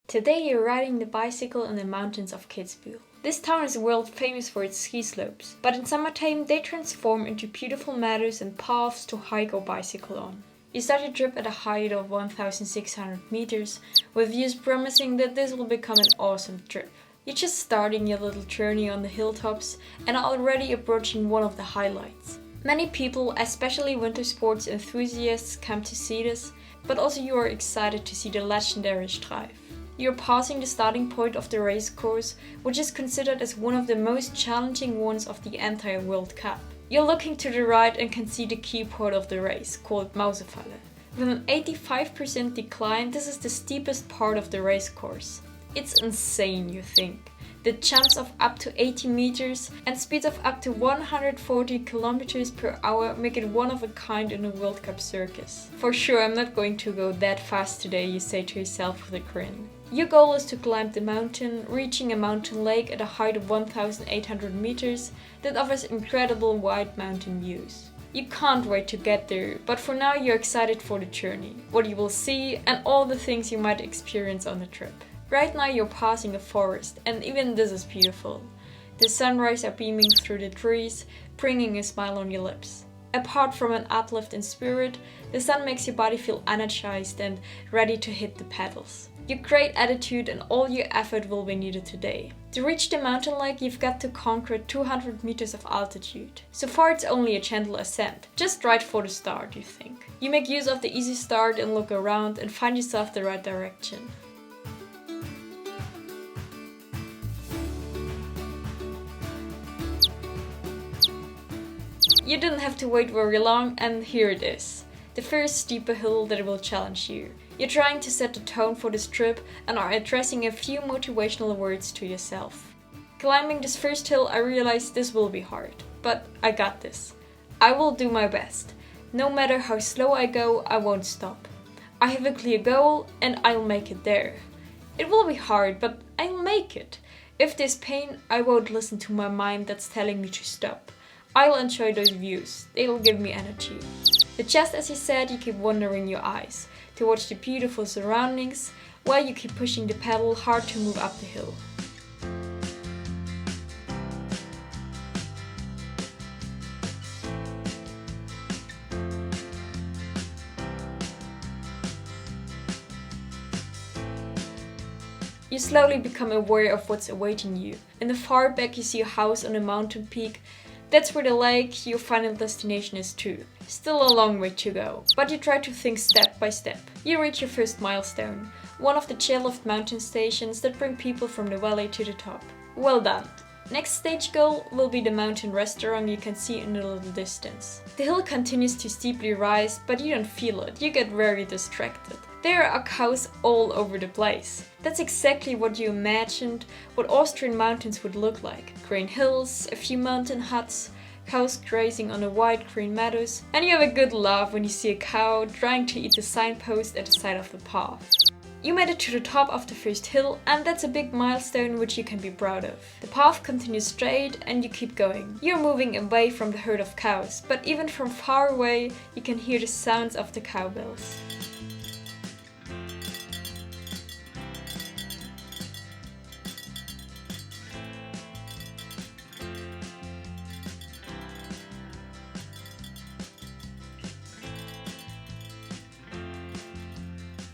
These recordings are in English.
Today you're riding the bicycle in the mountains of Kitzbühel. This town is world famous for its ski slopes, but in summertime they transform into beautiful meadows and paths to hike or bicycle on. You start your trip at a height of 1,600 meters, with views promising that this will become an awesome trip. You're just starting your little journey on the hilltops and are already approaching one of the highlights. Many people, especially winter sports enthusiasts, come to see this, but also you are excited to see the legendary Streif. You're passing the starting point of the race course, which is considered as one of the most challenging ones of the entire World Cup. You're looking to the right and can see the key part of the race, called Mausefalle. With an 85% decline, this is the steepest part of the race course. It's insane, you think. The jumps of up to 80 meters and speeds of up to 140 kilometers per hour make it one of a kind in a World Cup circus. For sure, I'm not going to go that fast today, you say to yourself with a grin. Your goal is to climb the mountain, reaching a mountain lake at a height of 1,800 meters that offers incredible wide mountain views. You can't wait to get there, but for now you're excited for the journey, what you will see and all the things you might experience on the trip. Right now you're passing a forest, and even this is beautiful. The sunrays are beaming through the trees, bringing a smile on your lips. Apart from an uplift in spirit, the sun makes your body feel energized and ready to hit the pedals. Your great attitude and all your effort will be needed today. To reach the mountain lake, you've got to conquer 200 meters of altitude. So far it's only a gentle ascent, just right for the start, you think. You make use of the easy start and look around and find yourself the right direction. You didn't have to wait very long, and here it is. The first steeper hill that will challenge you. You're trying to set the tone for this trip and are addressing a few motivational words to yourself. Climbing this first hill, I realized this will be hard, but I got this. I will do my best. No matter how slow I go, I won't stop. I have a clear goal and I'll make it there. It will be hard, but I'll make it. If there's pain, I won't listen to my mind that's telling me to stop. I'll enjoy those views, they'll give me energy. But just as you said, you keep wandering your eyes to watch the beautiful surroundings while you keep pushing the pedal hard to move up the hill. You slowly become aware of what's awaiting you. In the far back you see a house on a mountain peak. That's where the lake, your final destination, is too. Still a long way to go, but you try to think step by step. You reach your first milestone, one of the chairlift mountain stations that bring people from the valley to the top. Well done! Next stage goal will be the mountain restaurant you can see in the little distance. The hill continues to steeply rise, but you don't feel it, you get very distracted. There are cows all over the place. That's exactly what you imagined what Austrian mountains would look like. Green hills, a few mountain huts, cows grazing on the wide green meadows, and you have a good laugh when you see a cow trying to eat the signpost at the side of the path. You made it to the top of the first hill, and that's a big milestone which you can be proud of. The path continues straight and you keep going. You're moving away from the herd of cows, but even from far away you can hear the sounds of the cowbells.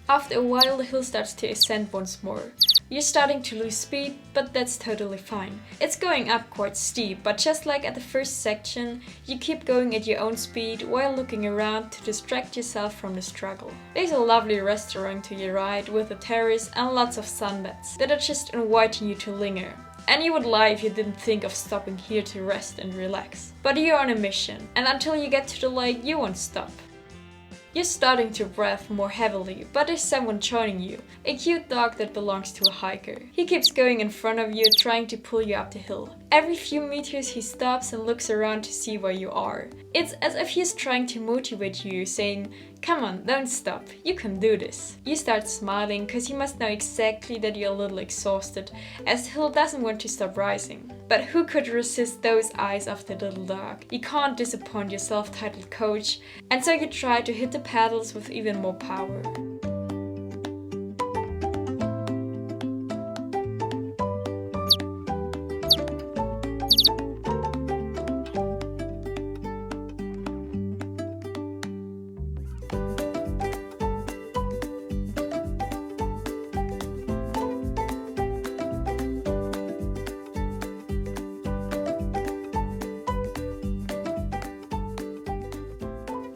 After a while, the hill starts to ascend once more. You're starting to lose speed, but that's totally fine. It's going up quite steep, but just like at the first section, you keep going at your own speed while looking around to distract yourself from the struggle. There's a lovely restaurant to your right with a terrace and lots of sunbeds that are just inviting you to linger. And you would lie if you didn't think of stopping here to rest and relax. But you're on a mission, and until you get to the lake, you won't stop. You're starting to breathe more heavily, but there's someone joining you, a cute dog that belongs to a hiker. He keeps going in front of you, trying to pull you up the hill. Every few meters he stops and looks around to see where you are. It's as if he's trying to motivate you, saying, "Come on, don't stop, you can do this." You start smiling, cause you must know exactly that you're a little exhausted, as the hill doesn't want to stop rising. But who could resist those eyes of the little dog? You can't disappoint your self-titled coach, and so you try to hit the pedals with even more power.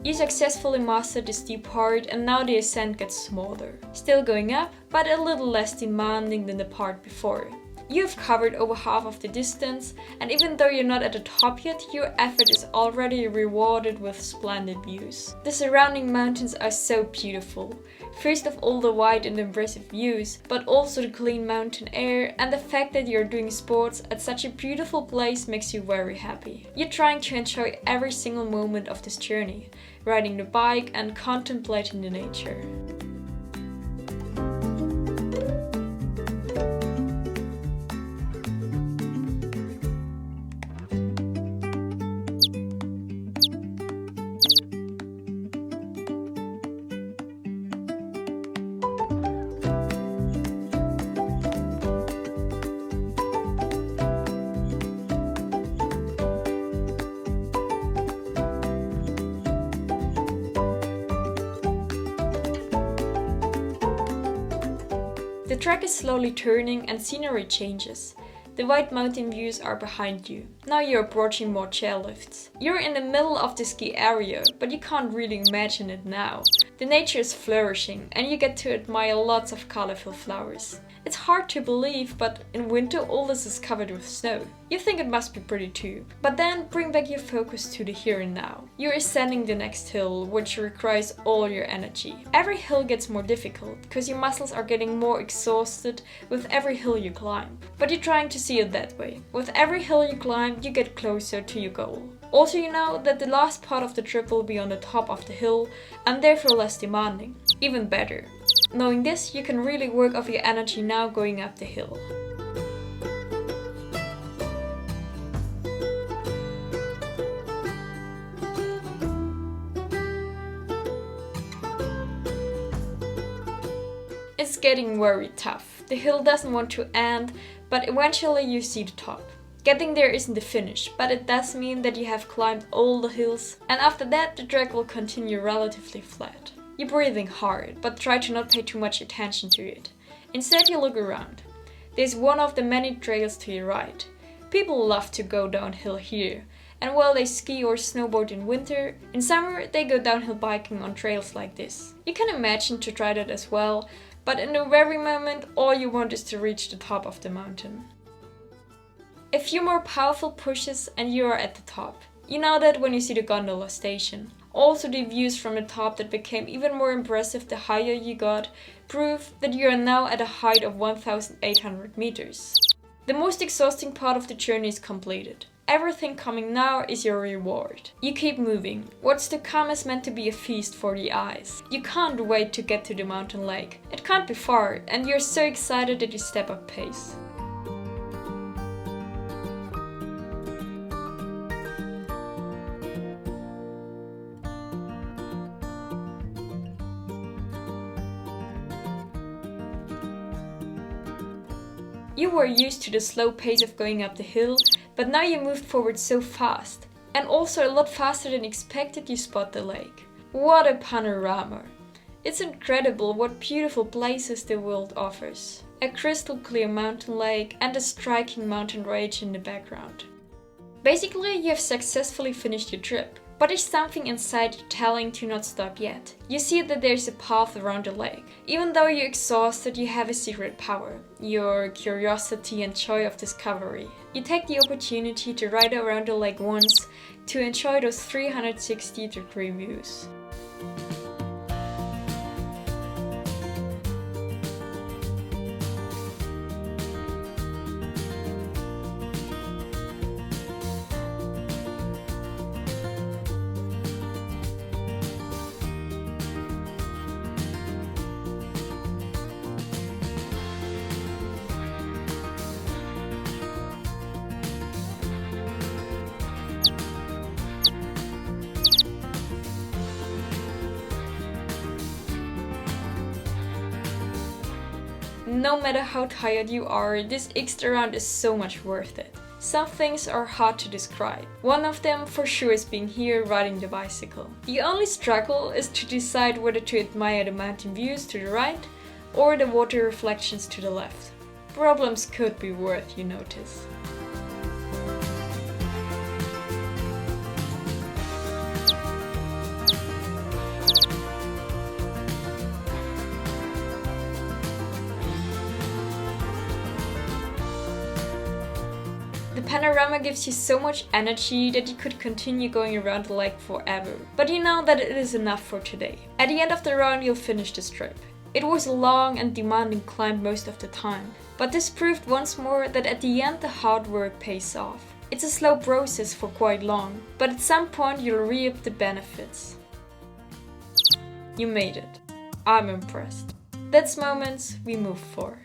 You successfully mastered the steep part and now the ascent gets smaller. Still going up, but a little less demanding than the part before. You've covered over half of the distance, and even though you're not at the top yet, your effort is already rewarded with splendid views. The surrounding mountains are so beautiful. First of all the wide and impressive views, but also the clean mountain air, and the fact that you're doing sports at such a beautiful place makes you very happy. You're trying to enjoy every single moment of this journey, riding the bike and contemplating the nature. The track is slowly turning and scenery changes. The white mountain views are behind you. Now you're approaching more chairlifts. You're in the middle of the ski area, but you can't really imagine it now. The nature is flourishing and you get to admire lots of colorful flowers. It's hard to believe, but in winter all this is covered with snow. You think it must be pretty too. But then bring back your focus to the here and now. You're ascending the next hill, which requires all your energy. Every hill gets more difficult, because your muscles are getting more exhausted with every hill you climb. But you're trying to see it that way. With every hill you climb, you get closer to your goal. Also, you know that the last part of the trip will be on the top of the hill, and therefore less demanding. Even better. Knowing this, you can really work off your energy now going up the hill. It's getting very tough. The hill doesn't want to end, but eventually you see the top. Getting there isn't the finish, but it does mean that you have climbed all the hills, and after that the track will continue relatively flat. You're breathing hard, but try to not pay too much attention to it. Instead, you look around. There's one of the many trails to your right. People love to go downhill here, and while they ski or snowboard in winter, in summer they go downhill biking on trails like this. You can imagine to try that as well, but in the very moment all you want is to reach the top of the mountain. A few more powerful pushes and you are at the top. You know that when you see the gondola station. Also, the views from the top that became even more impressive the higher you got prove that you are now at a height of 1,800 meters. The most exhausting part of the journey is completed. Everything coming now is your reward. You keep moving. What's to come is meant to be a feast for the eyes. You can't wait to get to the mountain lake. It can't be far, and you're so excited that you step up pace. You were used to the slow pace of going up the hill, but now you moved forward so fast. And also a lot faster than expected you spot the lake. What a panorama! It's incredible what beautiful places the world offers. A crystal clear mountain lake and a striking mountain range in the background. Basically, you have successfully finished your trip. But there's something inside you telling to not stop yet. You see that there's a path around the lake. Even though you're exhausted, you have a secret power. Your curiosity and joy of discovery. You take the opportunity to ride around the lake once to enjoy those 360-degree views. No matter how tired you are, this extra round is so much worth it. Some things are hard to describe. One of them for sure is being here riding the bicycle. The only struggle is to decide whether to admire the mountain views to the right or the water reflections to the left. Problems could be worth, you notice. The panorama gives you so much energy that you could continue going around the lake forever. But you know that it is enough for today. At the end of the run, you'll finish this trip. It was a long and demanding climb most of the time, but this proved once more that at the end the hard work pays off. It's a slow process for quite long, but at some point you'll reap the benefits. You made it. I'm impressed. That's moments we move for.